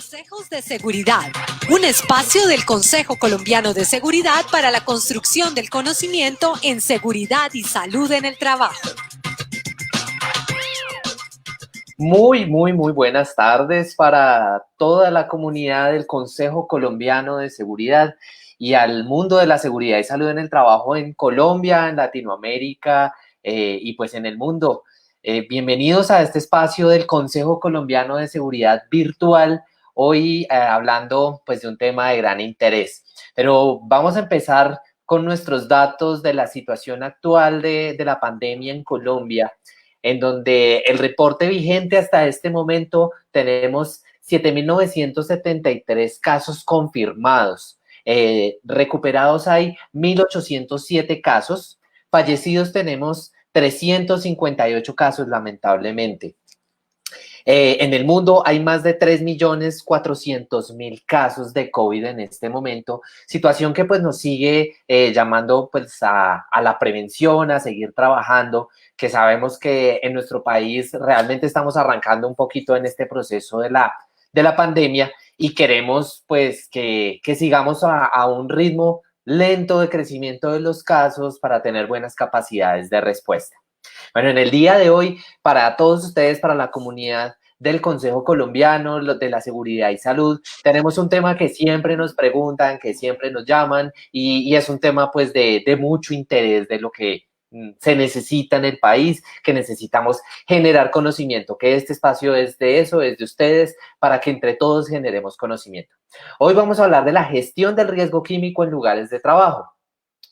Consejos de Seguridad, un espacio del Consejo Colombiano de Seguridad para la construcción del conocimiento en seguridad y salud en el trabajo. Muy buenas tardes para toda la comunidad del Consejo Colombiano de Seguridad y al mundo de la seguridad y salud en el trabajo en Colombia, en Latinoamérica y pues en el mundo. Bienvenidos a este espacio del Consejo Colombiano de Seguridad virtual, hoy hablando pues de un tema de gran interés. Pero vamos a empezar con nuestros datos de la situación actual de la pandemia en Colombia, en donde el reporte vigente hasta este momento tenemos 7.973 casos confirmados. Recuperados hay 1.807 casos. Fallecidos tenemos 358 casos, lamentablemente. En el mundo hay más de 3.400.000 casos de COVID en este momento, situación que pues nos sigue llamando pues a la prevención, a seguir trabajando, que sabemos que en nuestro país realmente estamos arrancando un poquito en este proceso de la pandemia y queremos pues que sigamos a un ritmo lento de crecimiento de los casos para tener buenas capacidades de respuesta. Bueno, en el día de hoy, para todos ustedes, para la comunidad del Consejo Colombiano de la Seguridad y Salud, tenemos un tema que siempre nos preguntan, que siempre nos llaman y es un tema pues de mucho interés de lo que se necesita en el país, que necesitamos generar conocimiento, que este espacio es de eso, es de ustedes, para que entre todos generemos conocimiento. Hoy vamos a hablar de la gestión del riesgo químico en lugares de trabajo.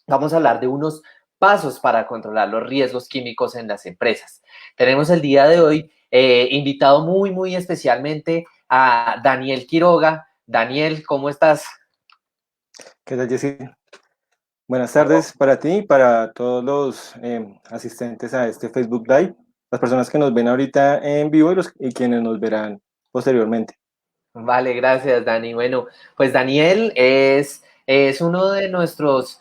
Vamos a hablar de unos pasos para controlar los riesgos químicos en las empresas. Tenemos el día de hoy invitado muy especialmente a Daniel Quiroga. Daniel, ¿cómo estás? ¿Qué tal, Jessy? Buenas tardes para ti y para todos los asistentes a este Facebook Live, las personas que nos ven ahorita en vivo y quienes nos verán posteriormente. Vale, gracias, Dani. Bueno, pues Daniel es uno de nuestros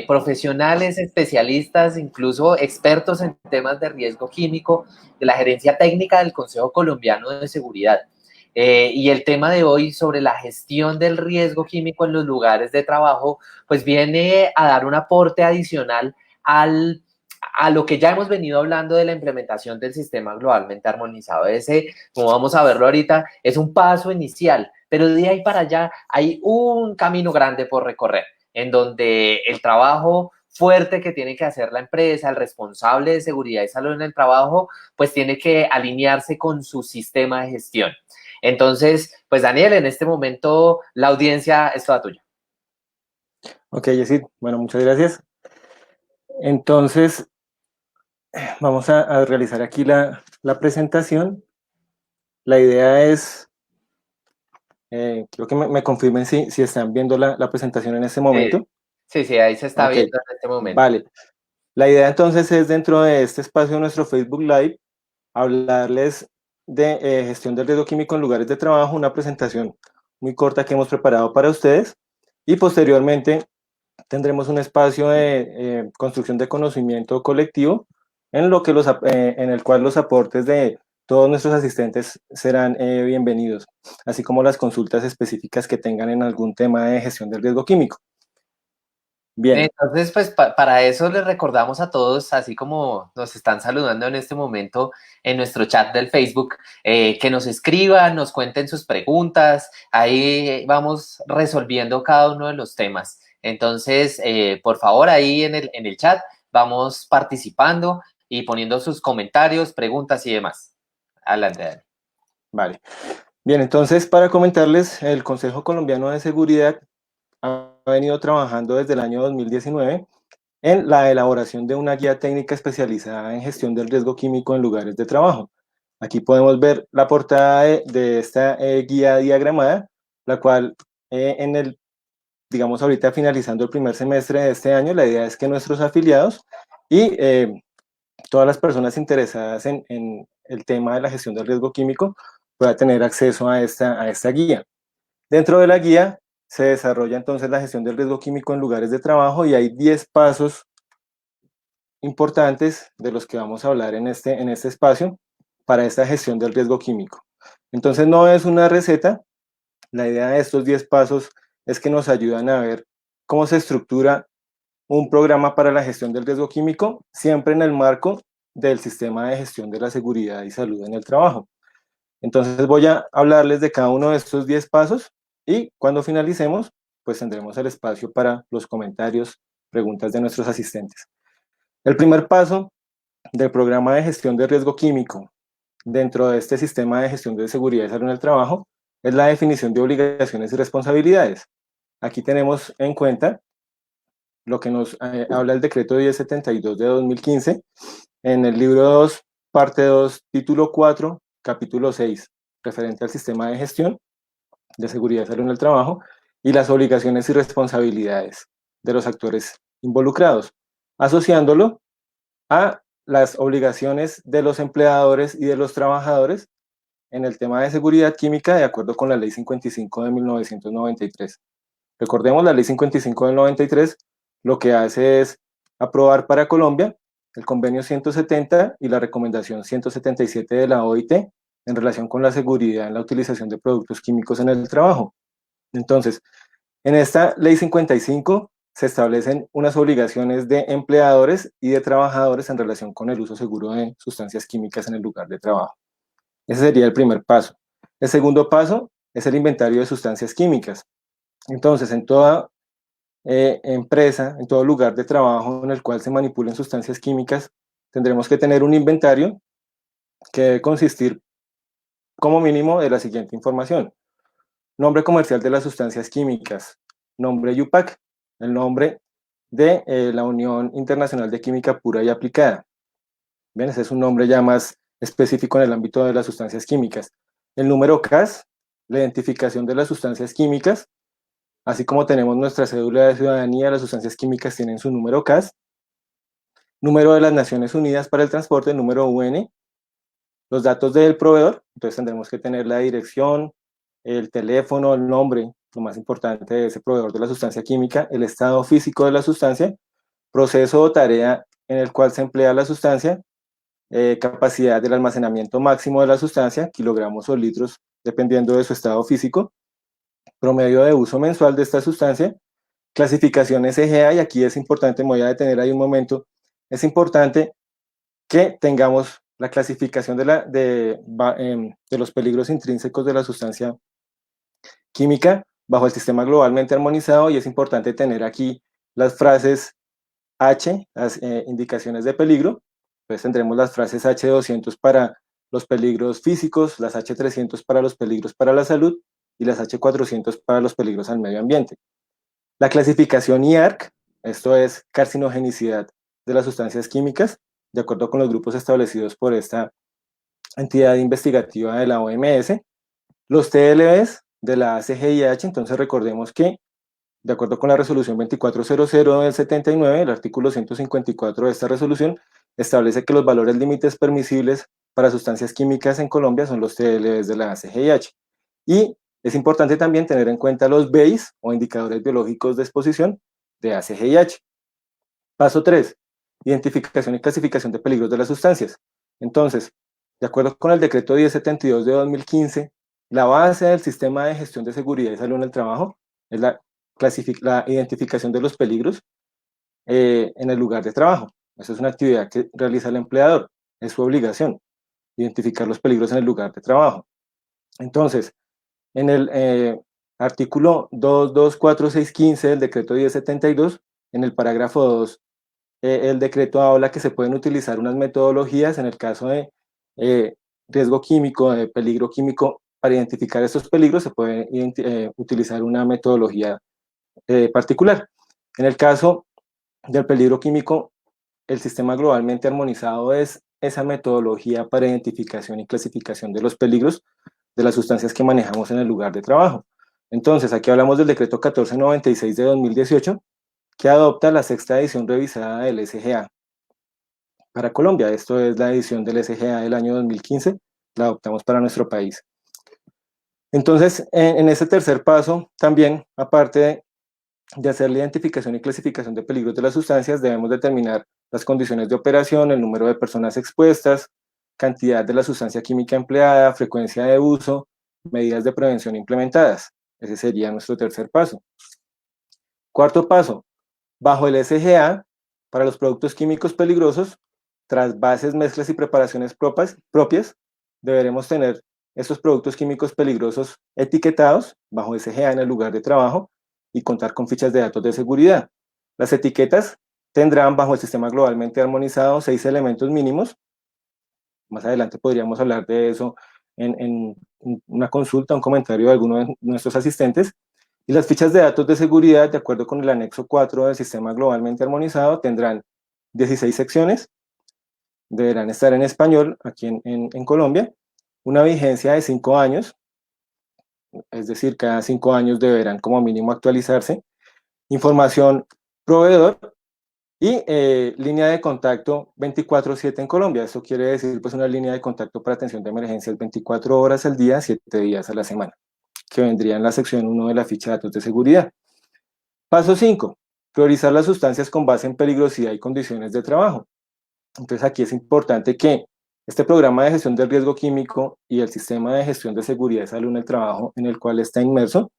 profesionales, especialistas, incluso expertos en temas de riesgo químico de la gerencia técnica del Consejo Colombiano de Seguridad. Y el tema de hoy sobre la gestión del riesgo químico en los lugares de trabajo, pues viene a dar un aporte adicional a lo que ya hemos venido hablando de la implementación del sistema globalmente armonizado. Ese, como vamos a verlo ahorita, es un paso inicial, pero de ahí para allá hay un camino grande por recorrer, en donde el trabajo fuerte que tiene que hacer la empresa, el responsable de seguridad y salud en el trabajo, pues tiene que alinearse con su sistema de gestión. Entonces, pues Daniel, en este momento la audiencia es toda tuya. Ok, Jessy, bueno, muchas gracias. Entonces, vamos a realizar aquí la presentación. La idea es, quiero que me confirmen si están viendo la presentación en este momento. Sí, ahí se está Okay. viendo en este momento. Vale. La idea entonces es, dentro de este espacio de nuestro Facebook Live, hablarles de gestión del riesgo químico en lugares de trabajo, una presentación muy corta que hemos preparado para ustedes, y posteriormente tendremos un espacio de construcción de conocimiento colectivo en el cual los aportes de todos nuestros asistentes serán bienvenidos, así como las consultas específicas que tengan en algún tema de gestión del riesgo químico. Bien. Entonces, pues para eso les recordamos a todos, así como nos están saludando en este momento en nuestro chat del Facebook, que nos escriban, nos cuenten sus preguntas, ahí vamos resolviendo cada uno de los temas. Entonces, por favor, ahí en el chat vamos participando y poniendo sus comentarios, preguntas y demás. Adelante, Dani. Vale. Bien, entonces, para comentarles, el Consejo Colombiano de Seguridad ha venido trabajando desde el año 2019 en la elaboración de una guía técnica especializada en gestión del riesgo químico en lugares de trabajo. Aquí podemos ver la portada de esta guía diagramada, la cual digamos ahorita finalizando el primer semestre de este año, la idea es que nuestros afiliados y todas las personas interesadas en el tema de la gestión del riesgo químico puedan tener acceso a esta guía. Dentro de la guía se desarrolla entonces la gestión del riesgo químico en lugares de trabajo y hay 10 pasos importantes de los que vamos a hablar en este espacio para esta gestión del riesgo químico. Entonces no es una receta, La idea de estos 10 pasos es que nos ayudan a ver cómo se estructura un programa para la gestión del riesgo químico, siempre en el marco del sistema de gestión de la seguridad y salud en el trabajo. Entonces voy a hablarles de cada uno de estos 10 pasos y cuando finalicemos, pues tendremos el espacio para los comentarios, preguntas de nuestros asistentes. El primer paso del programa de gestión de riesgo químico dentro de este sistema de gestión de seguridad y salud en el trabajo es la definición de obligaciones y responsabilidades. Aquí tenemos en cuenta lo que nos habla el decreto 1072 de 2015 en el libro 2, parte 2, título 4, capítulo 6, referente al sistema de gestión de seguridad y salud en el trabajo y las obligaciones y responsabilidades de los actores involucrados, asociándolo a las obligaciones de los empleadores y de los trabajadores en el tema de seguridad química de acuerdo con la Ley 55 de 1993. Recordemos, la Ley 55 del 93 lo que hace es aprobar para Colombia el convenio 170 y la recomendación 177 de la OIT en relación con la seguridad en la utilización de productos químicos en el trabajo. Entonces, en esta Ley 55 se establecen unas obligaciones de empleadores y de trabajadores en relación con el uso seguro de sustancias químicas en el lugar de trabajo. Ese sería el primer paso. El segundo paso es el inventario de sustancias químicas. Entonces, en toda empresa, en todo lugar de trabajo en el cual se manipulen sustancias químicas, tendremos que tener un inventario que debe consistir como mínimo de la siguiente información: nombre comercial de las sustancias químicas, nombre UPAC, el nombre de la Unión Internacional de Química Pura y Aplicada. Bien, ese es un nombre ya más específico en el ámbito de las sustancias químicas. El número CAS, la identificación de las sustancias químicas, así como tenemos nuestra cédula de ciudadanía, las sustancias químicas tienen su número CAS, número de las Naciones Unidas para el Transporte, número UN, los datos del proveedor, entonces tendremos que tener la dirección, el teléfono, el nombre, lo más importante de ese proveedor de la sustancia química, el estado físico de la sustancia, proceso o tarea en el cual se emplea la sustancia, capacidad del almacenamiento máximo de la sustancia, kilogramos o litros, dependiendo de su estado físico, promedio de uso mensual de esta sustancia, clasificación SGA, y aquí es importante, me voy a detener ahí un momento, es importante que tengamos la clasificación de los peligros intrínsecos de la sustancia química bajo el sistema globalmente armonizado, y es importante tener aquí las frases H, las indicaciones de peligro. Entonces tendremos las frases H200 para los peligros físicos, las H300 para los peligros para la salud y las H400 para los peligros al medio ambiente. La clasificación IARC, esto es carcinogenicidad de las sustancias químicas, de acuerdo con los grupos establecidos por esta entidad investigativa de la OMS. Los TLBs de la ACGIH, entonces recordemos que, de acuerdo con la resolución 2400 del 79, el artículo 154 de esta resolución establece que los valores límites permisibles para sustancias químicas en Colombia son los TLBs de la ACGIH. Y es importante también tener en cuenta los BEIS o indicadores biológicos de exposición de ACGIH. Paso 3. Identificación y clasificación de peligros de las sustancias. Entonces, de acuerdo con el decreto 1072 de 2015, la base del sistema de gestión de seguridad y salud en el trabajo es la identificación de los peligros en el lugar de trabajo. Esa es una actividad que realiza el empleador, es su obligación, identificar los peligros en el lugar de trabajo. Entonces, en el artículo 224.615 del decreto 1072, en el parágrafo 2, el decreto habla que se pueden utilizar unas metodologías en el caso de riesgo químico, de peligro químico. Para identificar estos peligros se puede utilizar una metodología particular. En el caso del peligro químico, el sistema globalmente armonizado es esa metodología para identificación y clasificación de los peligros de las sustancias que manejamos en el lugar de trabajo. Entonces, aquí hablamos del decreto 1496 de 2018, que adopta la sexta edición revisada del SGA para Colombia. Esto es la edición del SGA del año 2015, la adoptamos para nuestro país. Entonces, en ese tercer paso, también, aparte de hacer la identificación y clasificación de peligros de las sustancias, debemos determinar las condiciones de operación, el número de personas expuestas, cantidad de la sustancia química empleada, frecuencia de uso, medidas de prevención implementadas. Ese sería nuestro tercer paso. Cuarto paso, bajo el SGA, para los productos químicos peligrosos, tras bases, mezclas y preparaciones propias, deberemos tener estos productos químicos peligrosos etiquetados bajo SGA en el lugar de trabajo y contar con fichas de datos de seguridad. Las etiquetas tendrán bajo el sistema globalmente armonizado 6 elementos mínimos. Más adelante podríamos hablar de eso en una consulta, un comentario de alguno de nuestros asistentes. Y las fichas de datos de seguridad, de acuerdo con el anexo 4 del sistema globalmente armonizado, tendrán 16 secciones, deberán estar en español aquí en Colombia, una vigencia de 5 años, es decir, cada 5 años deberán como mínimo actualizarse, información proveedor y línea de contacto 24/7 en Colombia. Esto quiere decir pues una línea de contacto para atención de emergencias 24 horas al día, 7 días a la semana, que vendría en la sección 1 de la ficha de datos de seguridad. Paso 5. Priorizar las sustancias con base en peligrosidad y condiciones de trabajo. Entonces aquí es importante que este programa de gestión del riesgo químico y el sistema de gestión de seguridad y salud en el trabajo en el cual está inmerso,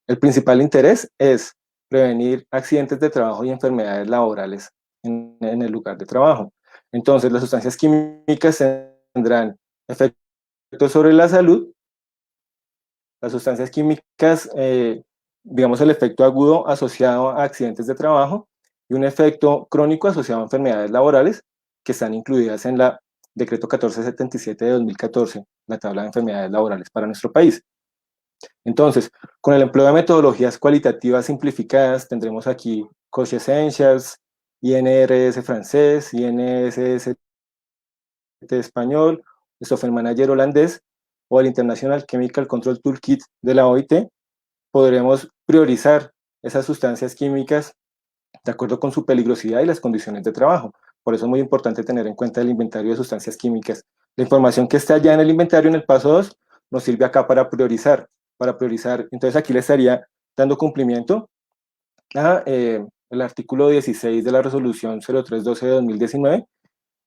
el principal interés es prevenir accidentes de trabajo y enfermedades laborales en el lugar de trabajo. Entonces, las sustancias químicas tendrán efectos sobre la salud. Las sustancias químicas, digamos, el efecto agudo asociado a accidentes de trabajo y un efecto crónico asociado a enfermedades laborales que están incluidas en la Decreto 1477 de 2014, la tabla de enfermedades laborales para nuestro país. Entonces, con el empleo de metodologías cualitativas simplificadas, tendremos aquí Coach Essentials, INRS francés, INSS español, Software Manager holandés o el International Chemical Control Toolkit de la OIT. Podremos priorizar esas sustancias químicas de acuerdo con su peligrosidad y las condiciones de trabajo. Por eso es muy importante tener en cuenta el inventario de sustancias químicas. La información que está ya en el inventario en el paso 2 nos sirve acá para priorizar. Entonces aquí le estaría dando cumplimiento a el artículo 16 de la resolución 0312 de 2019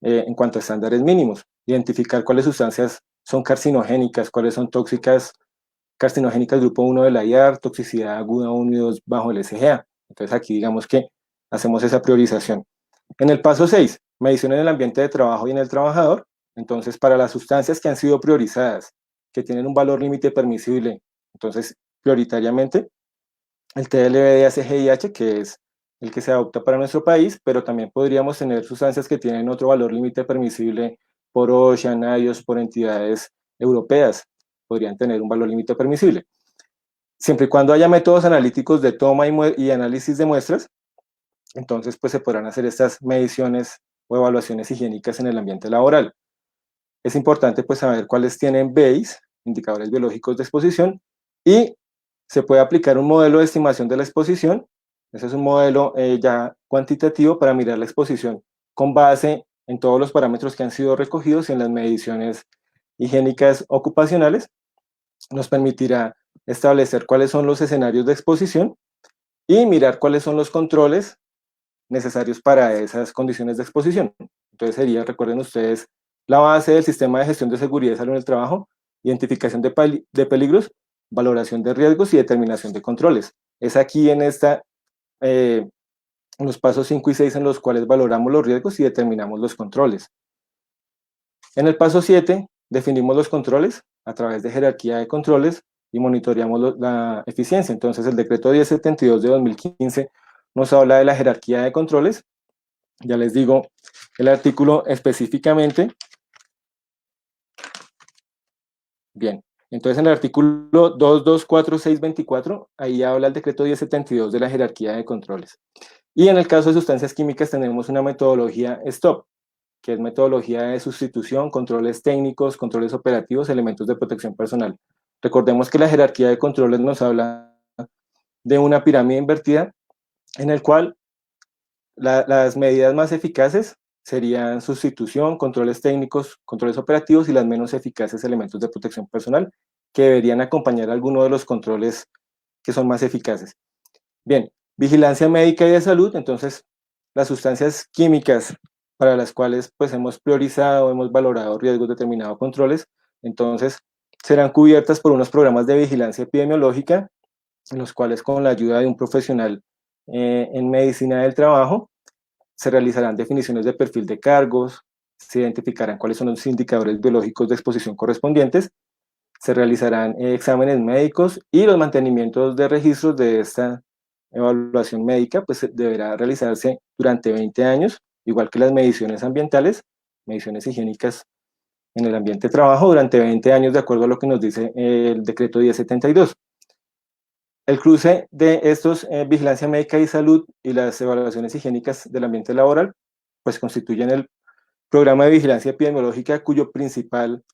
en cuanto a estándares mínimos. Identificar cuáles sustancias son carcinogénicas, cuáles son tóxicas, carcinogénicas grupo 1 de la IAR, toxicidad aguda 1 y 2 bajo el SGA. Entonces aquí digamos que hacemos esa priorización. En el paso 6, medición en el ambiente de trabajo y en el trabajador. Entonces, para las sustancias que han sido priorizadas, que tienen un valor límite permisible, entonces, prioritariamente, el TLB-DACGIH, que es el que se adopta para nuestro país, pero también podríamos tener sustancias que tienen otro valor límite permisible por OSHA, NIOSH, por entidades europeas, podrían tener un valor límite permisible. Siempre y cuando haya métodos analíticos de toma y análisis de muestras, entonces pues se podrán hacer estas mediciones o evaluaciones higiénicas en el ambiente laboral. Es importante pues saber cuáles tienen BASE, indicadores biológicos de exposición, y se puede aplicar un modelo de estimación de la exposición. Ese es un modelo ya cuantitativo para mirar la exposición con base en todos los parámetros que han sido recogidos en las mediciones higiénicas ocupacionales. Nos permitirá establecer cuáles son los escenarios de exposición y mirar cuáles son los controles necesarios para esas condiciones de exposición. Entonces sería, recuerden ustedes, la base del sistema de gestión de seguridad y salud en el trabajo, identificación de peligros, valoración de riesgos y determinación de controles. Es aquí en los pasos 5 y 6 en los cuales valoramos los riesgos y determinamos los controles. En el paso 7 definimos los controles a través de jerarquía de controles y monitoreamos la eficiencia. Entonces el decreto 1072 de 2015 nos habla de la jerarquía de controles. Ya les digo el artículo específicamente. Bien, entonces en el artículo 224624, ahí habla el decreto 1072 de la jerarquía de controles. Y en el caso de sustancias químicas tenemos una metodología STOP, que es metodología de sustitución, controles técnicos, controles operativos, elementos de protección personal. Recordemos que la jerarquía de controles nos habla de una pirámide invertida en el cual las medidas más eficaces serían sustitución, controles técnicos, controles operativos y las menos eficaces elementos de protección personal que deberían acompañar alguno de los controles que son más eficaces. Bien, vigilancia médica y de salud, entonces las sustancias químicas para las cuales pues hemos priorizado, hemos valorado riesgos, determinado controles, entonces serán cubiertas por unos programas de vigilancia epidemiológica, en los cuales con la ayuda de un profesional en medicina del trabajo, se realizarán definiciones de perfil de cargos, se identificarán cuáles son los indicadores biológicos de exposición correspondientes, se realizarán exámenes médicos y los mantenimientos de registros de esta evaluación médica, pues deberá realizarse durante 20 años, igual que las mediciones ambientales, mediciones higiénicas en el ambiente de trabajo durante 20 años, de acuerdo a lo que nos dice el decreto 1072. El cruce de estos vigilancia médica y salud y las evaluaciones higiénicas del ambiente laboral, pues constituyen el programa de vigilancia epidemiológica cuyo principal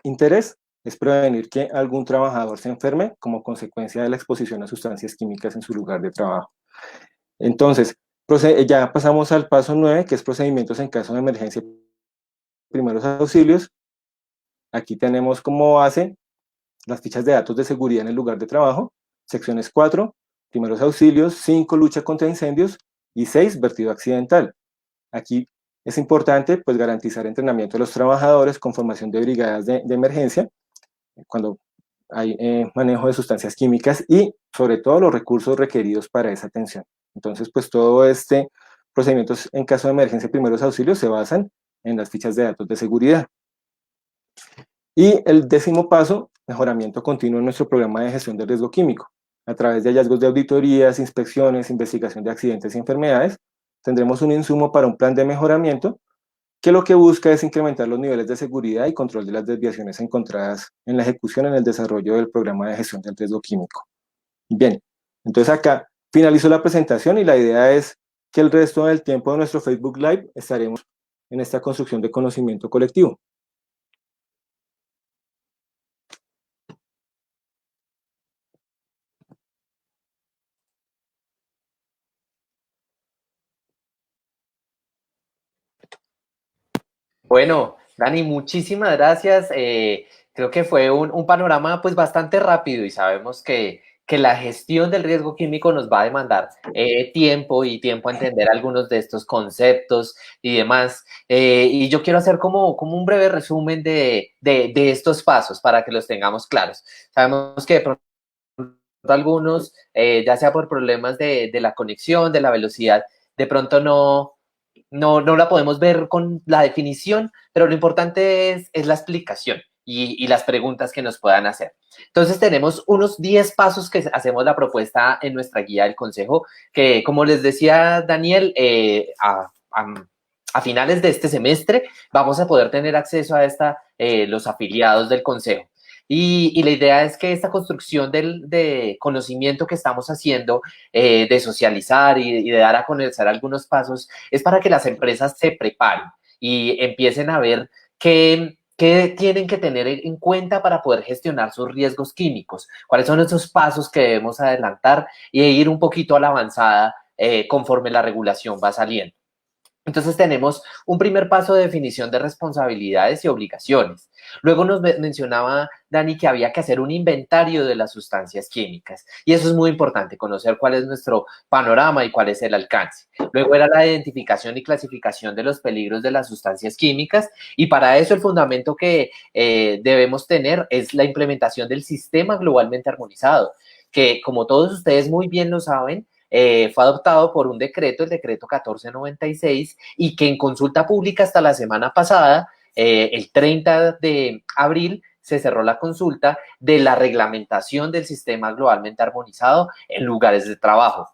interés es prevenir que algún trabajador se enferme como consecuencia de la exposición a sustancias químicas en su lugar de trabajo. Entonces, ya pasamos al paso 9, que es procedimientos en caso de emergencia, primeros auxilios. Aquí tenemos como base las fichas de datos de seguridad en el lugar de trabajo, secciones 4, primeros auxilios, 5, lucha contra incendios y 6, vertido accidental. Aquí es importante pues garantizar entrenamiento de los trabajadores con formación de brigadas de emergencia cuando hay manejo de sustancias químicas y sobre todo los recursos requeridos para esa atención. Entonces pues todo este procedimientos en caso de emergencia primeros auxilios se basan en las fichas de datos de seguridad. Y el 10º paso, mejoramiento continuo en nuestro programa de gestión del riesgo químico. A través de hallazgos de auditorías, inspecciones, investigación de accidentes y enfermedades, tendremos un insumo para un plan de mejoramiento que lo que busca es incrementar los niveles de seguridad y control de las desviaciones encontradas en la ejecución en el desarrollo del programa de gestión del riesgo químico. Bien, entonces acá finalizo la presentación y la idea es que el resto del tiempo de nuestro Facebook Live estaremos en esta construcción de conocimiento colectivo. Bueno, Dani, muchísimas gracias. Creo que fue un panorama pues bastante rápido y sabemos que la gestión del riesgo químico nos va a demandar tiempo y tiempo a entender algunos de estos conceptos y demás. Y yo quiero hacer como un breve resumen de estos pasos para que los tengamos claros. Sabemos que de pronto algunos, ya sea por problemas de la conexión, de la velocidad, de pronto no la podemos ver con la definición, pero lo importante es la explicación y las preguntas que nos puedan hacer. Entonces tenemos unos 10 pasos que hacemos la propuesta en nuestra guía del consejo, que como les decía Daniel, a finales de este semestre vamos a poder tener acceso a los afiliados del consejo. Y la idea es que esta construcción de conocimiento que estamos haciendo, de socializar y de dar a conocer algunos pasos, es para que las empresas se preparen y empiecen a ver qué tienen que tener en cuenta para poder gestionar sus riesgos químicos, cuáles son esos pasos que debemos adelantar y ir un poquito a la avanzada conforme la regulación va saliendo. Entonces tenemos un primer paso de definición de responsabilidades y obligaciones. Luego nos mencionaba Dani que había que hacer un inventario de las sustancias químicas y eso es muy importante, conocer cuál es nuestro panorama y cuál es el alcance. Luego era la identificación y clasificación de los peligros de las sustancias químicas y para eso el fundamento que debemos tener es la implementación del sistema globalmente armonizado, que como todos ustedes muy bien lo saben, fue adoptado por un decreto, el decreto 1496, y que en consulta pública hasta la semana pasada, el 30 de abril, se cerró la consulta de la reglamentación del sistema globalmente armonizado en lugares de trabajo.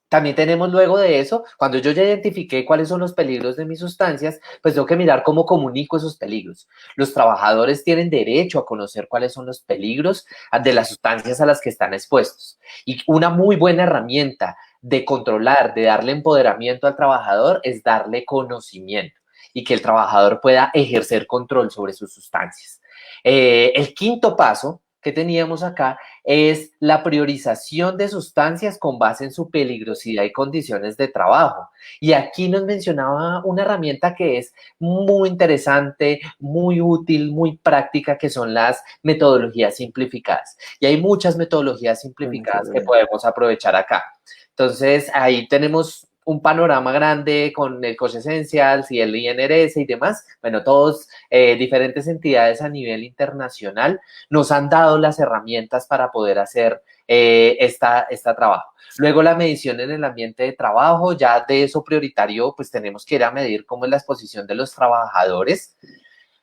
También tenemos luego de eso, cuando yo ya identifiqué cuáles son los peligros de mis sustancias, pues tengo que mirar cómo comunico esos peligros. Los trabajadores tienen derecho a conocer cuáles son los peligros de las sustancias a las que están expuestos. Y una muy buena herramienta de controlar, de darle empoderamiento al trabajador es darle conocimiento y que el trabajador pueda ejercer control sobre sus sustancias. El quinto paso que teníamos acá es la priorización de sustancias con base en su peligrosidad y condiciones de trabajo. Y aquí nos mencionaba una herramienta que es muy interesante, muy útil, muy práctica, que son las metodologías simplificadas. Y hay muchas metodologías simplificadas que podemos aprovechar acá. Entonces, ahí tenemos un panorama grande con el Coche Essentials y el INRS y demás, bueno, todos diferentes entidades a nivel internacional nos han dado las herramientas para poder hacer esta trabajo. Luego la medición en el ambiente de trabajo, ya de eso prioritario, pues tenemos que ir a medir cómo es la exposición de los trabajadores.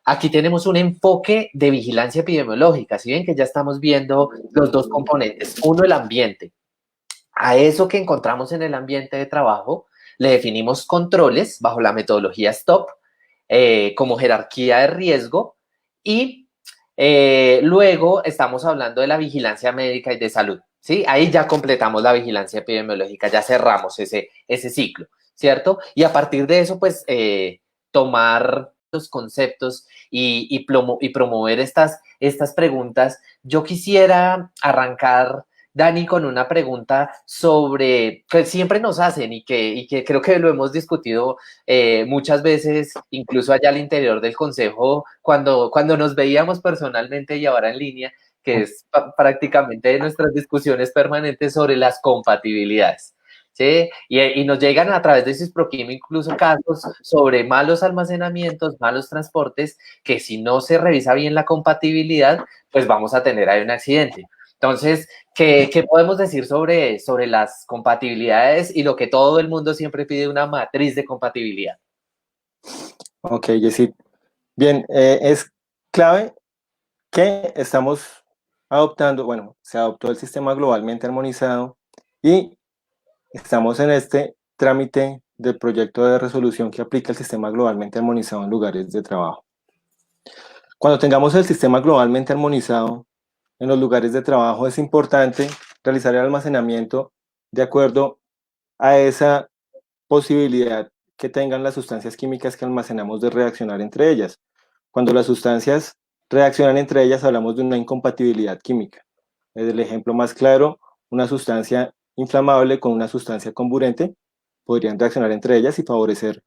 Aquí tenemos un enfoque de vigilancia epidemiológica, si ven que ya estamos viendo los dos componentes. Uno, el ambiente. A eso que encontramos en el ambiente de trabajo le definimos controles bajo la metodología STOP, como jerarquía de riesgo, y luego estamos hablando de la vigilancia médica y de salud, ¿sí? Ahí ya completamos la vigilancia epidemiológica, ya cerramos ese ciclo, ¿cierto? Y a partir de eso, pues, tomar los conceptos y promover estas preguntas. Yo quisiera arrancar, Dani, con una pregunta sobre que siempre nos hacen y que creo que lo hemos discutido muchas veces, incluso allá al interior del consejo, cuando nos veíamos personalmente y ahora en línea, que es prácticamente nuestras discusiones permanentes sobre las compatibilidades. ¿Sí? Y nos llegan a través de Sisproquim incluso casos sobre malos almacenamientos, malos transportes, que si no se revisa bien la compatibilidad, pues vamos a tener ahí un accidente. Entonces, ¿qué podemos decir sobre las compatibilidades y lo que todo el mundo siempre pide, una matriz de compatibilidad? Ok, Jessy. Bien, es clave que estamos adoptando, bueno, se adoptó el sistema globalmente armonizado y estamos en este trámite del proyecto de resolución que aplica el sistema globalmente armonizado en lugares de trabajo. Cuando tengamos el sistema globalmente armonizado en los lugares de trabajo, es importante realizar el almacenamiento de acuerdo a esa posibilidad que tengan las sustancias químicas que almacenamos de reaccionar entre ellas. Cuando las sustancias reaccionan entre ellas, hablamos de una incompatibilidad química. El ejemplo más claro, una sustancia inflamable con una sustancia comburente podrían reaccionar entre ellas y favorecer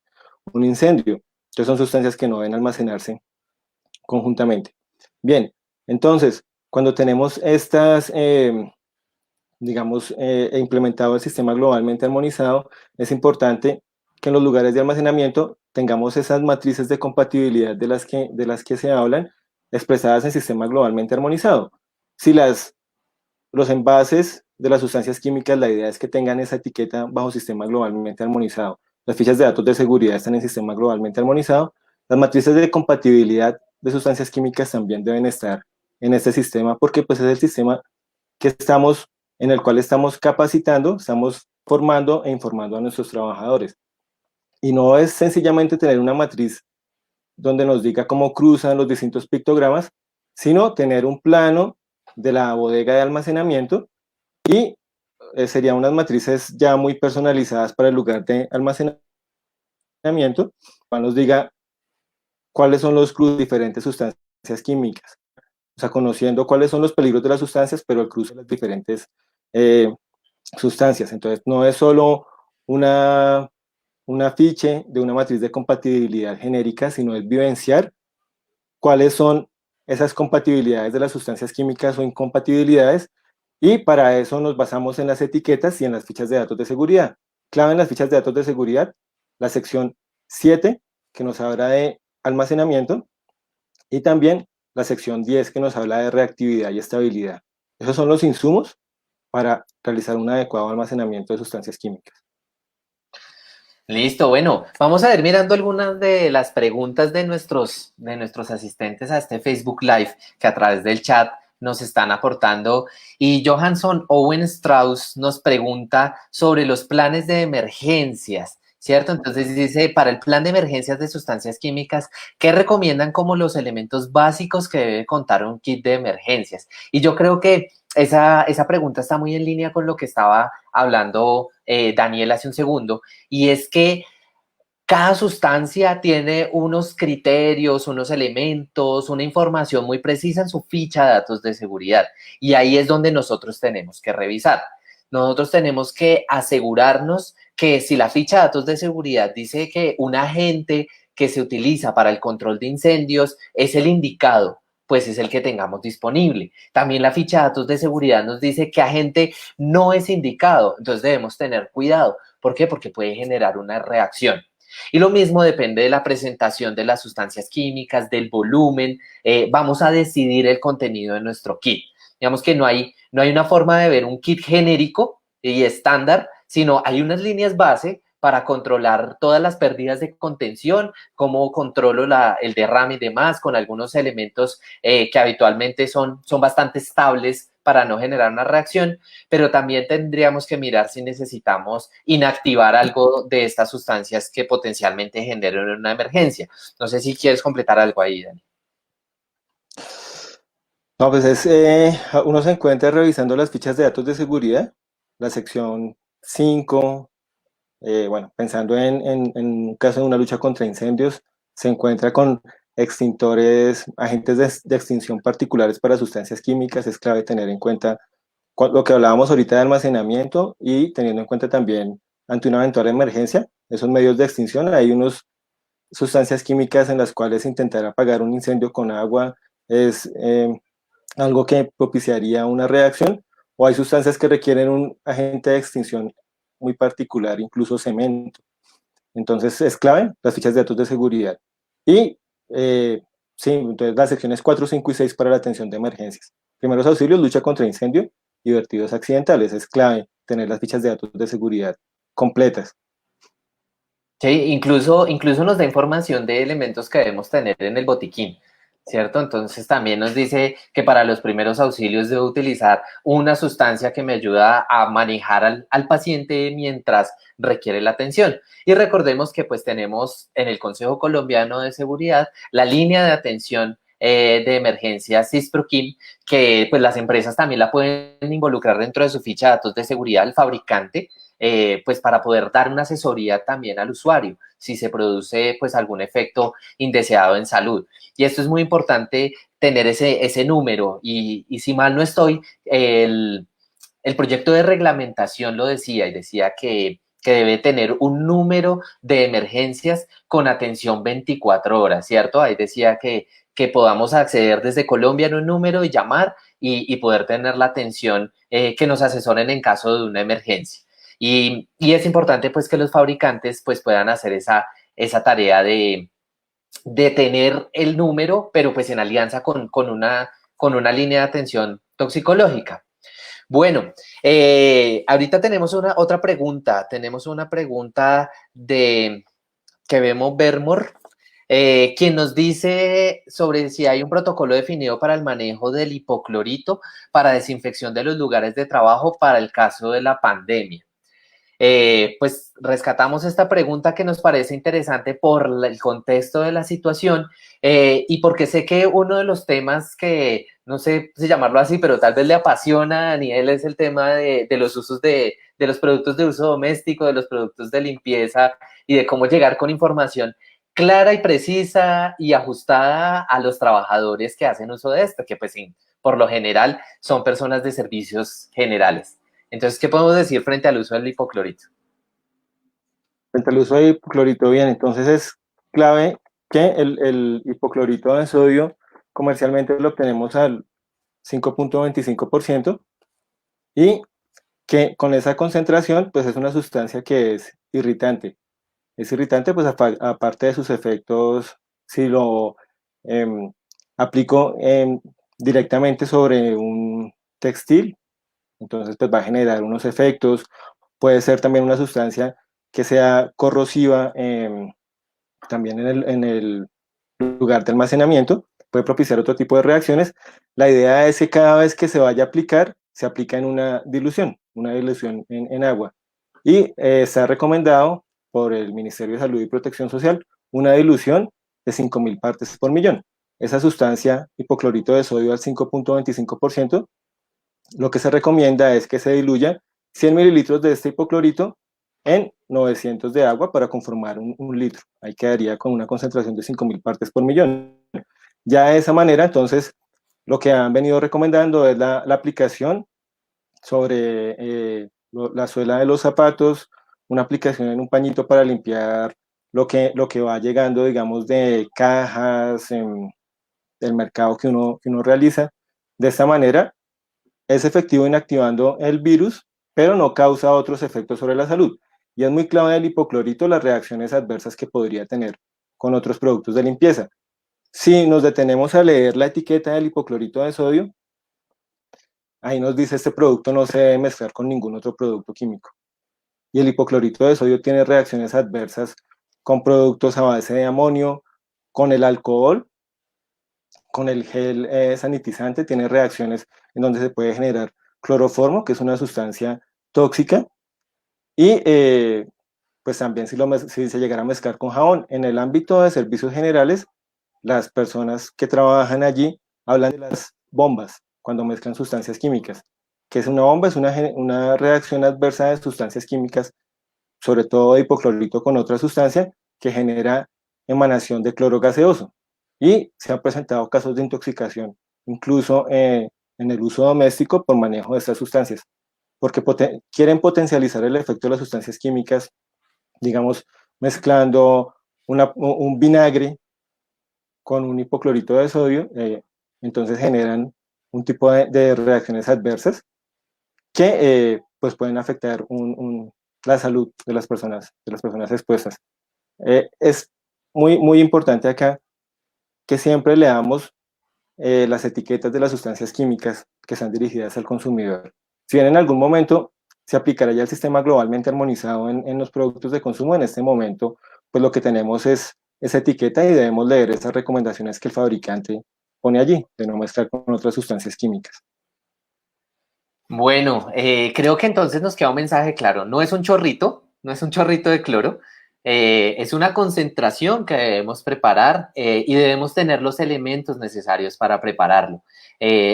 un incendio. Entonces son sustancias que no deben almacenarse conjuntamente. Bien, entonces, cuando tenemos estas, implementado el sistema globalmente armonizado, es importante que en los lugares de almacenamiento tengamos esas matrices de compatibilidad de las que se hablan, expresadas en sistema globalmente armonizado. Si los envases de las sustancias químicas, la idea es que tengan esa etiqueta bajo sistema globalmente armonizado. Las fichas de datos de seguridad están en sistema globalmente armonizado. Las matrices de compatibilidad de sustancias químicas también deben estar en este sistema, porque pues es el sistema en el cual estamos capacitando, estamos formando e informando a nuestros trabajadores. Y no es sencillamente tener una matriz donde nos diga cómo cruzan los distintos pictogramas, sino tener un plano de la bodega de almacenamiento y serían unas matrices ya muy personalizadas para el lugar de almacenamiento, cual nos diga cuáles son los cruzes de diferentes sustancias químicas, o sea, conociendo cuáles son los peligros de las sustancias, pero el cruce de las diferentes sustancias. Entonces, no es solo una fiche de una matriz de compatibilidad genérica, sino es vivenciar cuáles son esas compatibilidades de las sustancias químicas o incompatibilidades, y para eso nos basamos en las etiquetas y en las fichas de datos de seguridad. Clave en las fichas de datos de seguridad, la sección 7, que nos habla de almacenamiento, y también la sección 10, que nos habla de reactividad y estabilidad. Esos son los insumos para realizar un adecuado almacenamiento de sustancias químicas. Listo, bueno, vamos a ir mirando algunas de las preguntas de nuestros asistentes a este Facebook Live, que a través del chat nos están aportando. Y Johansson Owen Strauss nos pregunta sobre los planes de emergencias, ¿cierto? Entonces dice, para el plan de emergencias de sustancias químicas, ¿qué recomiendan como los elementos básicos que debe contar un kit de emergencias? Y yo creo que esa pregunta está muy en línea con lo que estaba hablando Daniel hace un segundo, y es que cada sustancia tiene unos criterios, unos elementos, una información muy precisa en su ficha de datos de seguridad, y ahí es donde nosotros tenemos que revisar. Nosotros tenemos que asegurarnos que si la ficha de datos de seguridad dice que un agente que se utiliza para el control de incendios es el indicado, pues es el que tengamos disponible. También la ficha de datos de seguridad nos dice que agente no es indicado, entonces debemos tener cuidado. ¿Por qué? Porque puede generar una reacción. Y lo mismo depende de la presentación de las sustancias químicas, del volumen. Vamos a decidir el contenido de nuestro kit. Digamos que no hay una forma de ver un kit genérico y estándar, sino hay unas líneas base para controlar todas las pérdidas de contención, cómo controlo el derrame y demás, con algunos elementos que habitualmente son bastante estables para no generar una reacción, pero también tendríamos que mirar si necesitamos inactivar algo de estas sustancias que potencialmente generen una emergencia. No sé si quieres completar algo ahí, Dani. No, pues uno se encuentra revisando las fichas de datos de seguridad, la sección 5, bueno, pensando en un caso de una lucha contra incendios, se encuentra con extintores, agentes de extinción particulares para sustancias químicas. Es clave tener en cuenta lo que hablábamos ahorita de almacenamiento y teniendo en cuenta también ante una eventual emergencia, esos medios de extinción. Hay unas sustancias químicas en las cuales intentar apagar un incendio con agua es algo que propiciaría una reacción, o hay sustancias que requieren un agente de extinción muy particular, incluso cemento. Entonces es clave las fichas de datos de seguridad. Y sí, entonces las secciones 4, 5 y 6 para la atención de emergencias. Primeros auxilios, lucha contra incendio y vertidos accidentales. Es clave tener las fichas de datos de seguridad completas. Sí, incluso nos da información de elementos que debemos tener en el botiquín, ¿cierto? Entonces también nos dice que para los primeros auxilios debo utilizar una sustancia que me ayuda a manejar al paciente mientras requiere la atención. Y recordemos que pues tenemos en el Consejo Colombiano de Seguridad la línea de atención de emergencia SISPROKIM, que pues las empresas también la pueden involucrar dentro de su ficha de datos de seguridad, el fabricante, pues para poder dar una asesoría también al usuario si se produce pues algún efecto indeseado en salud. Y esto es muy importante tener ese número y si mal no estoy, el proyecto de reglamentación lo decía y decía que debe tener un número de emergencias con atención 24 horas, ¿cierto? Ahí decía que podamos acceder desde Colombia en un número y llamar y poder tener la atención que nos asesoren en caso de una emergencia. Y es importante pues que los fabricantes pues puedan hacer esa tarea de tener el número, pero pues en alianza con una línea de atención toxicológica. Bueno, ahorita tenemos otra pregunta. Tenemos una pregunta de que vemos Bermor, quien nos dice sobre si hay un protocolo definido para el manejo del hipoclorito para desinfección de los lugares de trabajo para el caso de la pandemia. Pues rescatamos esta pregunta que nos parece interesante por el contexto de la situación y porque sé que uno de los temas que, no sé si llamarlo así, pero tal vez le apasiona a Daniel es el tema de los usos de los productos de uso doméstico, de los productos de limpieza y de cómo llegar con información clara y precisa y ajustada a los trabajadores que hacen uso de esto, que pues por lo general son personas de servicios generales. Entonces, ¿qué podemos decir frente al uso del hipoclorito? Frente al uso de hipoclorito, bien, entonces es clave que el hipoclorito de sodio comercialmente lo obtenemos al 5.25% y que con esa concentración pues es una sustancia que es irritante. Es irritante pues aparte de sus efectos, si lo aplico directamente sobre un textil, entonces pues va a generar unos efectos. Puede ser también una sustancia que sea corrosiva también en el lugar de almacenamiento, puede propiciar otro tipo de reacciones. La idea es que cada vez que se vaya a aplicar, se aplica en una dilución en agua. Y está recomendado por el Ministerio de Salud y Protección Social una dilución de 5.000 partes por millón. Esa sustancia, hipoclorito de sodio al 5.25%, lo que se recomienda es que se diluya 100 mililitros de este hipoclorito en 900 de agua para conformar un litro. Ahí quedaría con una concentración de 5.000 partes por millón. Ya de esa manera, entonces, lo que han venido recomendando es la aplicación sobre la suela de los zapatos, una aplicación en un pañito para limpiar lo que va llegando, digamos, de cajas del mercado que uno realiza. De esta manera, es efectivo inactivando el virus, pero no causa otros efectos sobre la salud. y es muy clave el hipoclorito las reacciones adversas que podría tener con otros productos de limpieza. Si nos detenemos a leer la etiqueta del hipoclorito de sodio, ahí nos dice este producto no se debe mezclar con ningún otro producto químico. Y el hipoclorito de sodio tiene reacciones adversas con productos a base de amonio, con el alcohol, con el gel sanitizante, tiene reacciones en donde se puede generar cloroformo, que es una sustancia tóxica, y pues también si se llegara a mezclar con jabón. En el ámbito de servicios generales, las personas que trabajan allí hablan de las bombas cuando mezclan sustancias químicas. ¿Qué es una bomba? Es una reacción adversa de sustancias químicas, sobre todo de hipoclorito con otra sustancia, que genera emanación de cloro gaseoso. Y se han presentado casos de intoxicación, incluso en el uso doméstico por manejo de estas sustancias, porque quieren potencializar el efecto de las sustancias químicas, digamos, mezclando un vinagre con un hipoclorito de sodio, entonces generan un tipo de reacciones adversas que pues pueden afectar la salud de las personas expuestas. Es muy importante acá que siempre leamos las etiquetas de las sustancias químicas que están dirigidas al consumidor. Si bien en algún momento se aplicará ya el sistema globalmente armonizado en los productos de consumo, en este momento pues lo que tenemos es esa etiqueta y debemos leer esas recomendaciones que el fabricante pone allí, de no mezclar con otras sustancias químicas. Bueno, creo que entonces nos queda un mensaje claro. No es un chorrito, no es un chorrito de cloro, es una concentración que debemos preparar y debemos tener los elementos necesarios para prepararlo.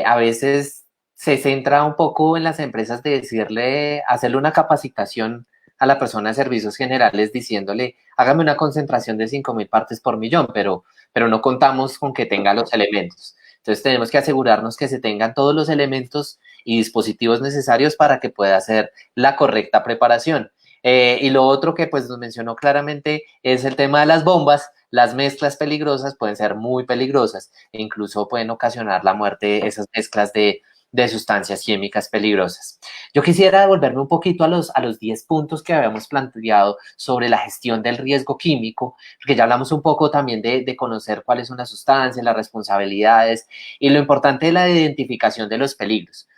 A veces se centra un poco en las empresas de decirle, hacerle una capacitación a la persona de servicios generales diciéndole, hágame una concentración de 5.000 partes por millón, pero no contamos con que tenga los elementos. Entonces tenemos que asegurarnos que se tengan todos los elementos y dispositivos necesarios para que pueda hacer la correcta preparación. Y lo otro que pues nos mencionó claramente es el tema de las bombas. Las mezclas peligrosas pueden ser muy peligrosas e incluso pueden ocasionar la muerte esas mezclas de sustancias químicas peligrosas. Yo quisiera devolverme un poquito a los 10 puntos que habíamos planteado sobre la gestión del riesgo químico, porque ya hablamos un poco también de conocer cuáles son las sustancias, las responsabilidades y lo importante de la identificación de los peligros.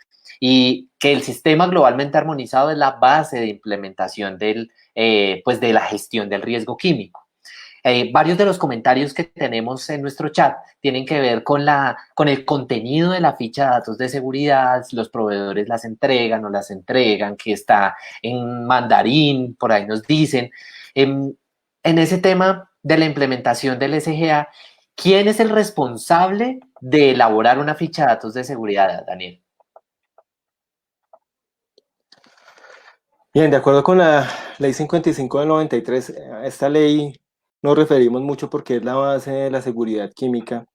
Y que el sistema globalmente armonizado es la base de implementación pues de la gestión del riesgo químico. Varios de los comentarios que tenemos en nuestro chat tienen que ver con el contenido de la ficha de datos de seguridad, si los proveedores las entregan o las entregan, que está en mandarín, por ahí nos dicen. En ese tema de la implementación del SGA, ¿quién es el responsable de elaborar una ficha de datos de seguridad, Daniel? Bien, de acuerdo con la ley 55 del 93, a esta ley nos referimos mucho porque es la base de la seguridad química,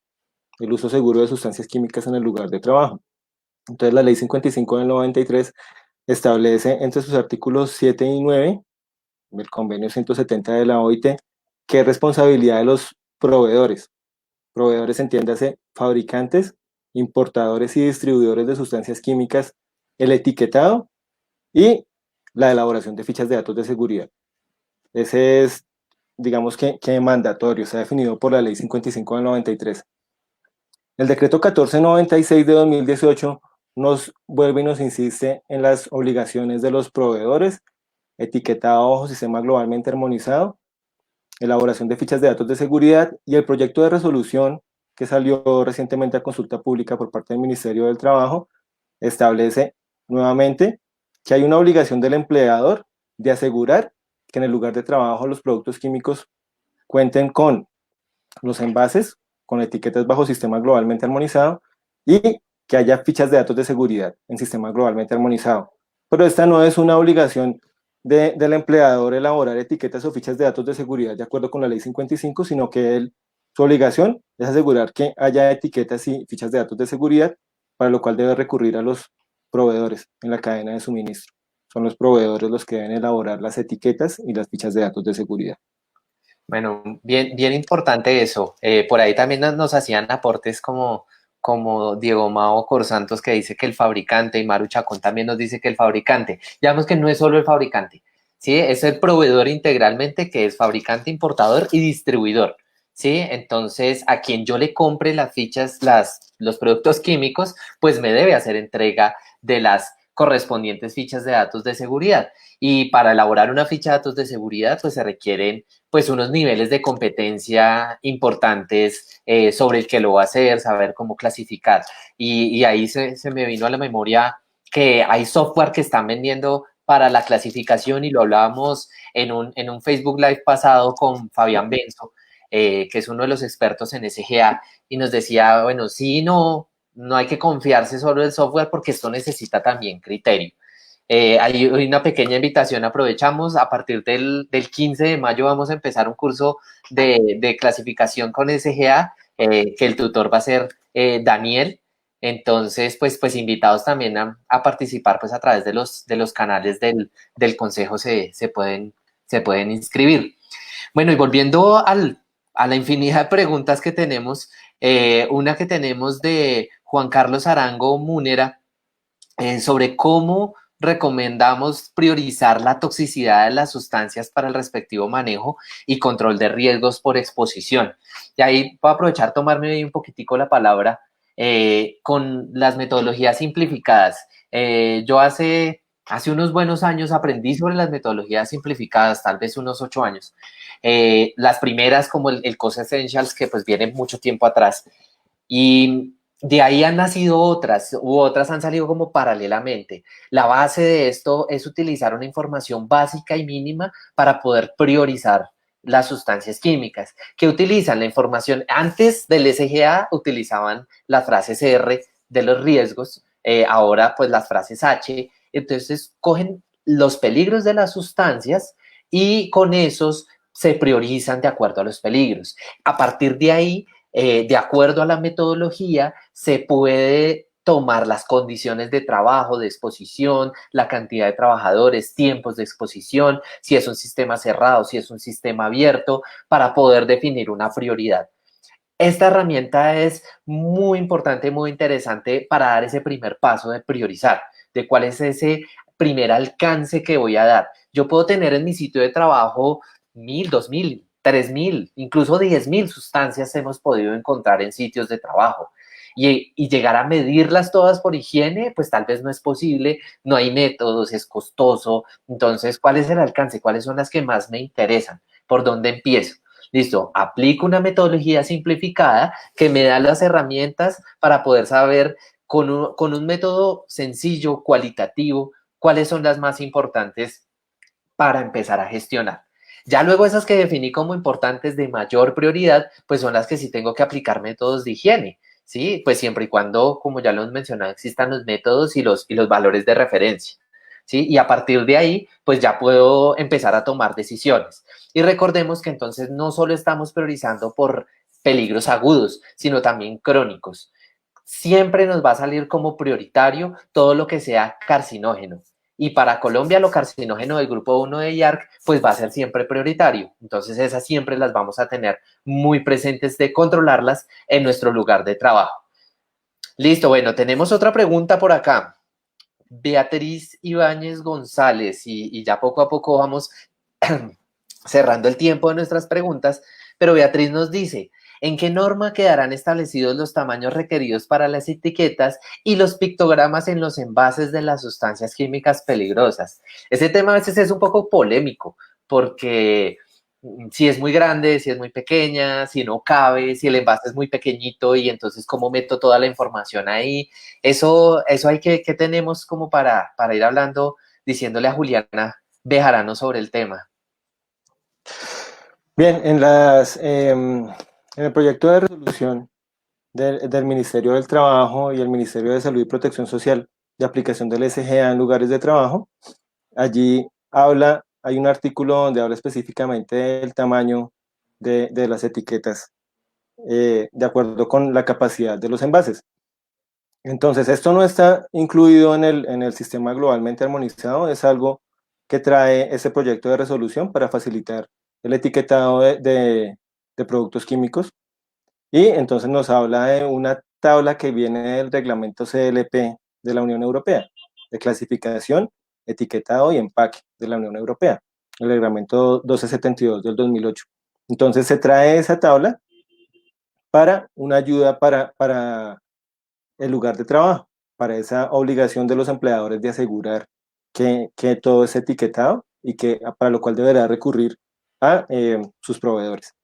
el uso seguro de sustancias químicas en el lugar de trabajo. Entonces la ley 55 del 93 establece entre sus artículos 7 y 9, el convenio 170 de la OIT, que es responsabilidad de los proveedores. Proveedores, entiéndase, fabricantes, importadores y distribuidores de sustancias químicas, el etiquetado y la elaboración de fichas de datos de seguridad. Ese es, digamos que mandatorio, se ha definido por la ley 55 del 93. El decreto 1496 de 2018 nos vuelve y nos insiste en las obligaciones de los proveedores, etiquetado bajo sistema globalmente armonizado, elaboración de fichas de datos de seguridad y el proyecto de resolución que salió recientemente a consulta pública por parte del Ministerio del Trabajo establece nuevamente que hay una obligación del empleador de asegurar que en el lugar de trabajo los productos químicos cuenten con los envases, con etiquetas bajo sistema globalmente armonizado y que haya fichas de datos de seguridad en sistema globalmente armonizado. Pero esta no es una obligación del empleador elaborar etiquetas o fichas de datos de seguridad de acuerdo con la ley 55, sino que su obligación es asegurar que haya etiquetas y fichas de datos de seguridad, para lo cual debe recurrir a los proveedores en la cadena de suministro. Son los proveedores los que deben elaborar las etiquetas y las fichas de datos de seguridad. Bueno, bien importante eso. Por ahí también nos hacían aportes como Diego Mao Corsantos, que dice que el fabricante, y Maru Chacón también nos dice que el fabricante. Ya vemos que no es solo el fabricante, ¿sí? Es el proveedor integralmente que es fabricante, importador y distribuidor, ¿sí? Entonces, a quien yo le compre las fichas, los productos químicos, pues me debe hacer entrega de las correspondientes fichas de datos de seguridad. Y para elaborar una ficha de datos de seguridad, pues se requieren pues unos niveles de competencia importantes sobre el que lo va a hacer, saber cómo clasificar. Y ahí se me vino a la memoria que hay software que están vendiendo para la clasificación y lo hablábamos en un Facebook Live pasado con Fabián Benzo, que es uno de los expertos en SGA, y nos decía, bueno, sí, no hay que confiarse solo en el software porque esto necesita también criterio. Hay una pequeña invitación, aprovechamos, a partir del 15 de mayo vamos a empezar un curso de clasificación con SGA, que el tutor va a ser Daniel. Entonces, pues invitados también a participar pues a través de los canales del consejo se pueden inscribir. Bueno, y volviendo a la infinidad de preguntas que tenemos, una que tenemos de Juan Carlos Arango Múnera, sobre cómo recomendamos priorizar la toxicidad de las sustancias para el respectivo manejo y control de riesgos por exposición. Y ahí voy a aprovechar tomarme un poquitico la palabra con las metodologías simplificadas. Yo hace unos buenos años aprendí sobre las metodologías simplificadas, tal vez unos 8 años. Las primeras como el Cost Essentials, que pues vienen mucho tiempo atrás. Y de ahí han nacido otras, u otras han salido como paralelamente. La base de esto es utilizar una información básica y mínima para poder priorizar las sustancias químicas que utilizan la información. Antes del SGA utilizaban las frases R de los riesgos, ahora pues las frases H. Entonces cogen los peligros de las sustancias y con esos se priorizan de acuerdo a los peligros. A partir de ahí, de acuerdo a la metodología, se puede tomar las condiciones de trabajo, de exposición, la cantidad de trabajadores, tiempos de exposición, si es un sistema cerrado, si es un sistema abierto, para poder definir una prioridad. Esta herramienta es muy importante, muy interesante para dar ese primer paso de priorizar, de cuál es ese primer alcance que voy a dar. Yo puedo tener en mi sitio de trabajo 1,000, 2,000, 3,000, incluso 10,000 sustancias hemos podido encontrar en sitios de trabajo. Y llegar a medirlas todas por higiene, pues tal vez no es posible, no hay métodos, es costoso. Entonces, ¿cuál es el alcance? ¿Cuáles son las que más me interesan? ¿Por dónde empiezo? Listo, aplico una metodología simplificada que me da las herramientas para poder saber con un método sencillo, cualitativo, cuáles son las más importantes para empezar a gestionar. Ya luego esas que definí como importantes de mayor prioridad, pues son las que sí tengo que aplicar métodos de higiene, ¿sí? Pues siempre y cuando, como ya lo hemos mencionado, existan los métodos y los valores de referencia, ¿sí? Y a partir de ahí, pues ya puedo empezar a tomar decisiones. Y recordemos que entonces no solo estamos priorizando por peligros agudos, sino también crónicos. Siempre nos va a salir como prioritario todo lo que sea carcinógeno. Y para Colombia lo carcinógeno del grupo 1 de IARC pues va a ser siempre prioritario. Entonces esas siempre las vamos a tener muy presentes de controlarlas en nuestro lugar de trabajo. Listo, bueno, tenemos otra pregunta por acá. Beatriz Ibáñez González, y ya poco a poco vamos cerrando el tiempo de nuestras preguntas, pero Beatriz nos dice, ¿en qué norma quedarán establecidos los tamaños requeridos para las etiquetas y los pictogramas en los envases de las sustancias químicas peligrosas? Ese tema a veces es un poco polémico, porque si es muy grande, si es muy pequeña, si no cabe, si el envase es muy pequeñito y entonces cómo meto toda la información ahí. Eso hay que tenemos como para ir hablando, diciéndole a Juliana Bejarano sobre el tema. Bien, en el proyecto de resolución del Ministerio del Trabajo y el Ministerio de Salud y Protección Social de aplicación del SGA en lugares de trabajo, allí hay un artículo donde habla específicamente del tamaño de las etiquetas de acuerdo con la capacidad de los envases. Entonces, esto no está incluido en el sistema globalmente armonizado, es algo que trae ese proyecto de resolución para facilitar el etiquetado de productos químicos. Y entonces nos habla de una tabla que viene del reglamento CLP de la Unión Europea, de clasificación, etiquetado y empaque de la Unión Europea. el reglamento 1272 del 2008. Entonces se trae esa tabla para una ayuda para el lugar de trabajo, para esa obligación de los empleadores de asegurar que todo es etiquetado y que para lo cual deberá recurrir a sus proveedores.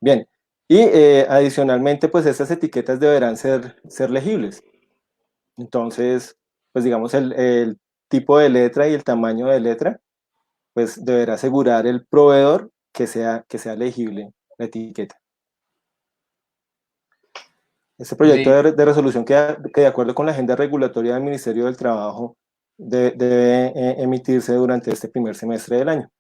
Bien, y adicionalmente, pues estas etiquetas deberán ser legibles. Entonces, pues digamos, el tipo de letra y el tamaño de letra, pues deberá asegurar el proveedor que sea legible la etiqueta. Este proyecto de resolución que de acuerdo con la agenda regulatoria del Ministerio del Trabajo debe emitirse durante este primer semestre del año.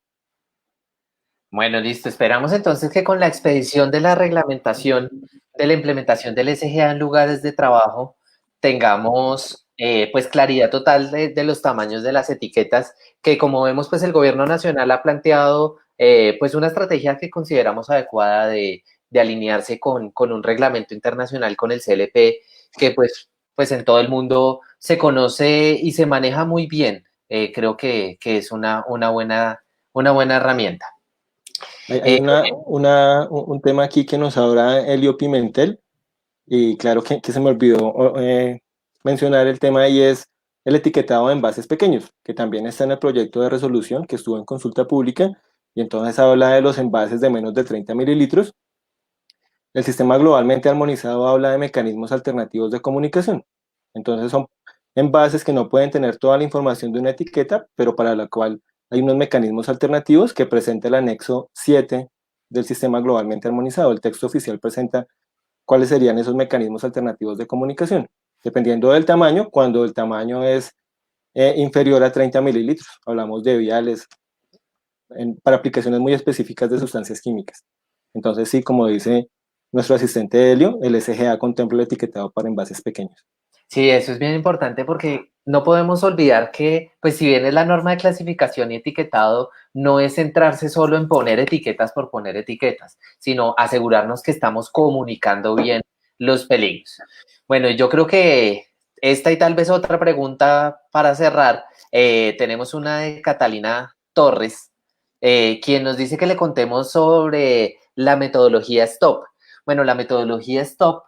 Bueno, listo. Esperamos entonces que con la expedición de la reglamentación de la implementación del SGA en lugares de trabajo tengamos pues claridad total de los tamaños de las etiquetas, que como vemos pues el gobierno nacional ha planteado pues una estrategia que consideramos adecuada de alinearse con un reglamento internacional, con el CLP, que pues en todo el mundo se conoce y se maneja muy bien. Creo que es una buena herramienta. Hay un tema aquí que nos habla Elio Pimentel, y claro que se me olvidó mencionar el tema, y es el etiquetado de envases pequeños, que también está en el proyecto de resolución que estuvo en consulta pública, y entonces habla de los envases de menos de 30 mililitros. El sistema globalmente armonizado habla de mecanismos alternativos de comunicación. Entonces son envases que no pueden tener toda la información de una etiqueta, pero para la cual hay unos mecanismos alternativos que presenta el anexo 7 del sistema globalmente armonizado. El texto oficial presenta cuáles serían esos mecanismos alternativos de comunicación, dependiendo del tamaño. Cuando el tamaño es inferior a 30 mililitros, hablamos de viales para aplicaciones muy específicas de sustancias químicas. Entonces, sí, como dice nuestro asistente Helio, el SGA contempla el etiquetado para envases pequeños. Sí, eso es bien importante porque no podemos olvidar que, pues si bien es la norma de clasificación y etiquetado, no es centrarse solo en poner etiquetas por poner etiquetas, sino asegurarnos que estamos comunicando bien los peligros. Bueno, yo creo que esta y tal vez otra pregunta para cerrar, tenemos una de Catalina Torres, quien nos dice que le contemos sobre la metodología STOP. Bueno, la metodología STOP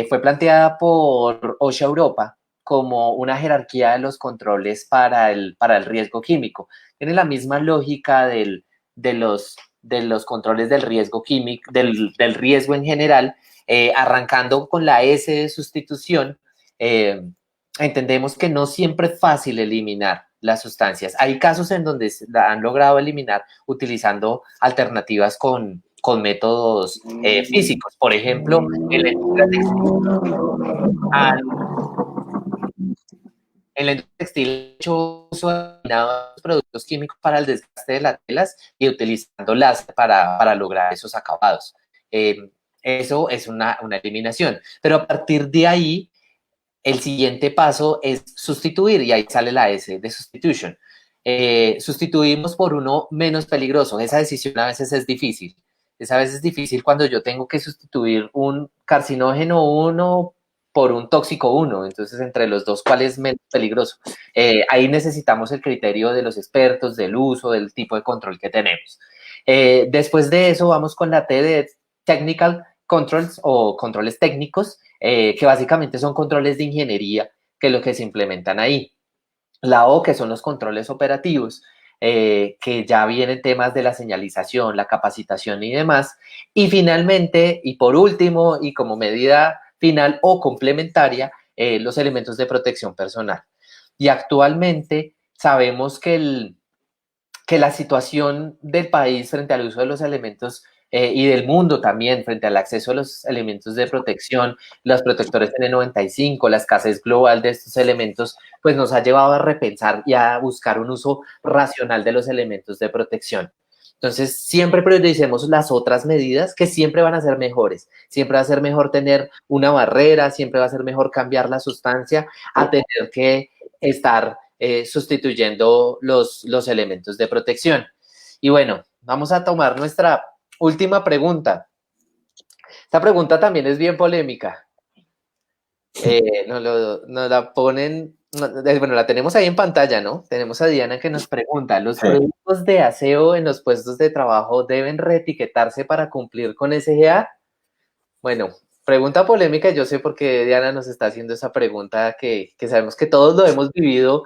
fue planteada por OSHA Europa como una jerarquía de los controles para el riesgo químico. Tiene la misma lógica de los controles del riesgo químico, del riesgo en general, arrancando con la S de sustitución. Entendemos que no siempre es fácil eliminar las sustancias. Hay casos en donde se han logrado eliminar utilizando alternativas con métodos físicos. Por ejemplo, en la industria textil, hecho uso de productos químicos para el desgaste de las telas y utilizándolas para lograr esos acabados. Eso es una eliminación. Pero a partir de ahí, el siguiente paso es sustituir, y ahí sale la S de substitution. Sustituimos por uno menos peligroso. Esa decisión a veces es difícil. Es a veces difícil cuando yo tengo que sustituir un carcinógeno 1 por un tóxico 1. Entonces, entre los dos, ¿cuál es menos peligroso? Ahí necesitamos el criterio de los expertos, del uso, del tipo de control que tenemos. Después de eso, vamos con la T de Technical Controls o controles técnicos, que básicamente son controles de ingeniería, que es lo que se implementan ahí. La O, que son los controles operativos, que ya vienen temas de la señalización, la capacitación y demás. Y finalmente, y por último, y como medida final o complementaria, los elementos de protección personal. Y actualmente sabemos que la situación del país frente al uso de los elementos y del mundo también frente al acceso a los elementos de protección, los protectores N95, la escasez global de estos elementos, pues nos ha llevado a repensar y a buscar un uso racional de los elementos de protección. Entonces, siempre prioricemos las otras medidas que siempre van a ser mejores. Siempre va a ser mejor tener una barrera, siempre va a ser mejor cambiar la sustancia a tener que estar sustituyendo los elementos de protección. Y bueno, vamos a tomar nuestra última pregunta. Esta pregunta también es bien polémica. Nos la ponen, bueno, la tenemos ahí en pantalla, ¿no? Tenemos a Diana que nos pregunta, ¿los productos productos de aseo en los puestos de trabajo deben reetiquetarse para cumplir con SGA? Bueno, pregunta polémica, yo sé por qué Diana nos está haciendo esa pregunta que sabemos que todos lo hemos vivido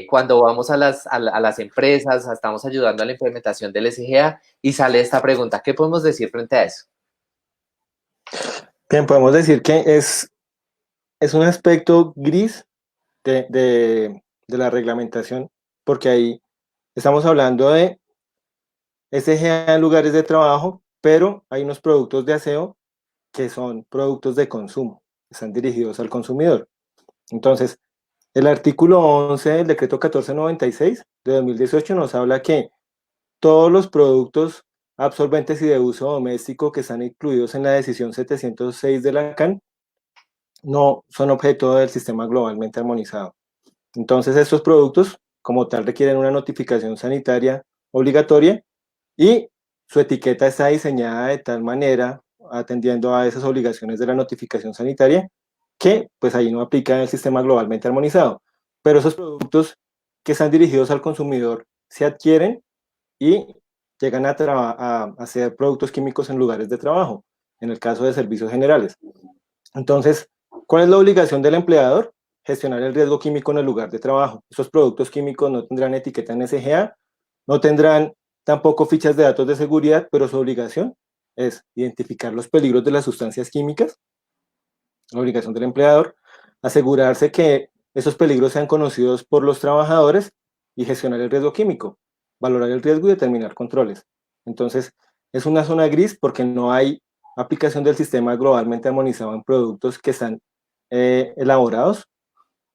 cuando vamos a las empresas, estamos ayudando a la implementación del SGA y sale esta pregunta. ¿Qué podemos decir frente a eso? Bien, podemos decir que es un aspecto gris de la reglamentación, porque ahí estamos hablando de SGA en lugares de trabajo, pero hay unos productos de aseo que son productos de consumo, están dirigidos al consumidor. Entonces, el artículo 11 del decreto 1496 de 2018 nos habla que todos los productos absorbentes y de uso doméstico que están incluidos en la decisión 706 de la CAN no son objeto del sistema globalmente armonizado. Entonces, estos productos, como tal, requieren una notificación sanitaria obligatoria y su etiqueta está diseñada de tal manera, atendiendo a esas obligaciones de la notificación sanitaria, que pues ahí no aplica el sistema globalmente armonizado. Pero esos productos que están dirigidos al consumidor se adquieren y llegan a ser productos químicos en lugares de trabajo, en el caso de servicios generales. Entonces, ¿cuál es la obligación del empleador? Gestionar el riesgo químico en el lugar de trabajo. Esos productos químicos no tendrán etiqueta en SGA, no tendrán tampoco fichas de datos de seguridad, pero su obligación es identificar los peligros de las sustancias químicas, la obligación del empleador, asegurarse que esos peligros sean conocidos por los trabajadores y gestionar el riesgo químico, valorar el riesgo y determinar controles. Entonces, es una zona gris porque no hay aplicación del sistema globalmente armonizado en productos que están elaborados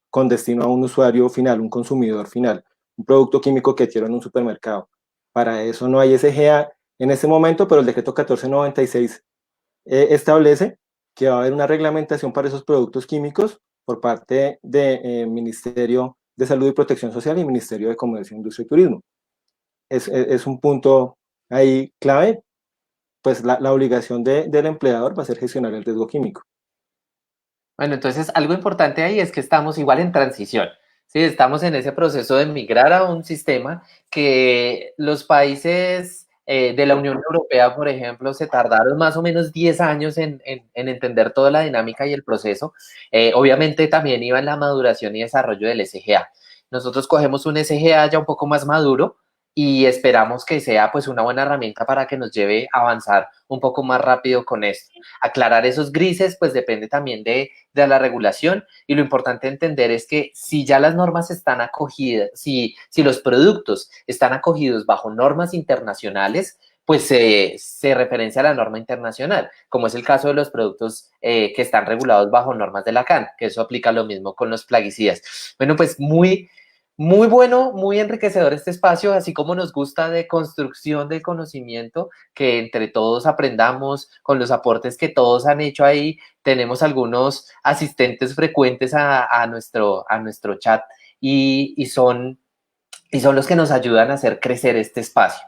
con destino a un usuario final, un consumidor final, un producto químico que adquiero en un supermercado. Para eso no hay SGA en este momento, pero el decreto 1496 establece que va a haber una reglamentación para esos productos químicos por parte del Ministerio de Salud y Protección Social y Ministerio de Comercio, Industria y Turismo. Es un punto ahí clave, pues la obligación del empleador va a ser gestionar el riesgo químico. Bueno, entonces algo importante ahí es que estamos igual en transición, ¿sí? Estamos en ese proceso de migrar a un sistema que los países de la Unión Europea, por ejemplo, se tardaron más o menos 10 años en entender toda la dinámica y el proceso. Obviamente también iba en la maduración y desarrollo del SGA. Nosotros cogemos un SGA ya un poco más maduro y esperamos que sea pues una buena herramienta para que nos lleve a avanzar un poco más rápido con esto. Aclarar esos grises pues depende también de la regulación y lo importante entender es que si ya las normas están acogidas, si los productos están acogidos bajo normas internacionales, pues se referencia a la norma internacional, como es el caso de los productos que están regulados bajo normas de la CAN, que eso aplica lo mismo con los plaguicidas. Bueno, pues muy bueno, muy enriquecedor este espacio, así como nos gusta de construcción del conocimiento, que entre todos aprendamos con los aportes que todos han hecho ahí. Tenemos algunos asistentes frecuentes a nuestro chat y son los que nos ayudan a hacer crecer este espacio.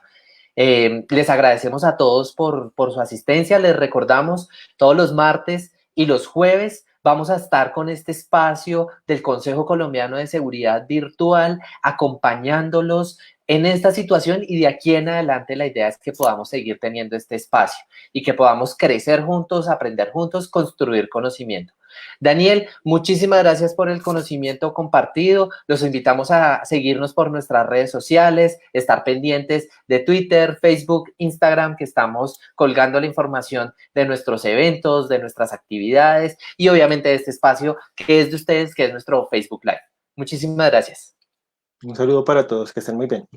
Les agradecemos a todos por su asistencia. Les recordamos todos los martes y los jueves vamos a estar con este espacio del Consejo Colombiano de Seguridad Virtual, acompañándolos en esta situación y de aquí en adelante la idea es que podamos seguir teniendo este espacio y que podamos crecer juntos, aprender juntos, construir conocimiento. Daniel, muchísimas gracias por el conocimiento compartido. Los invitamos a seguirnos por nuestras redes sociales, estar pendientes de Twitter, Facebook, Instagram, que estamos colgando la información de nuestros eventos, de nuestras actividades y obviamente de este espacio que es de ustedes, que es nuestro Facebook Live. Muchísimas gracias. Un saludo para todos, que estén muy bien.